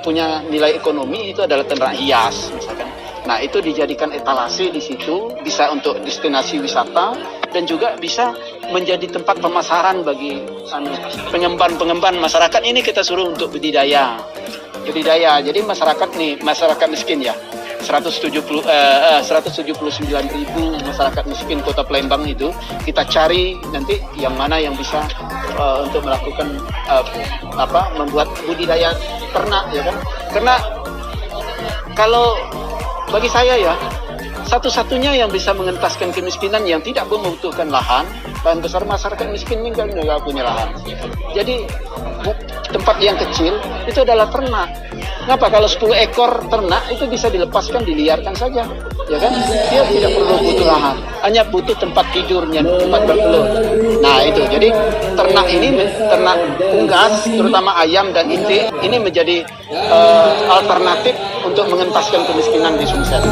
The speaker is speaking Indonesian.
punya nilai ekonomi itu adalah ternak hias misalkan. Nah, itu dijadikan etalase di situ, bisa untuk destinasi wisata dan juga bisa menjadi tempat pemasaran bagi pengemban masyarakat. Ini kita suruh untuk budidaya. Jadi masyarakat miskin ya. 179.000 masyarakat miskin Kota Palembang itu kita cari nanti yang mana yang bisa untuk melakukan membuat budidaya ternak ya kan. Karena kalau bagi saya ya, satu-satunya yang bisa mengentaskan kemiskinan yang tidak membutuhkan lahan, bahan besar masyarakat miskin ini nggak punya lahan. Jadi tempat yang kecil itu adalah ternak. Kenapa? Kalau 10 ekor ternak itu bisa dilepaskan, diliarkan saja, ya kan? Dia tidak perlu butuh lahan, hanya butuh tempat tidurnya, tempat bertelur. Nah itu, jadi ternak unggas, terutama ayam dan itik, ini menjadi alternatif untuk mengentaskan kemiskinan di Sumsel.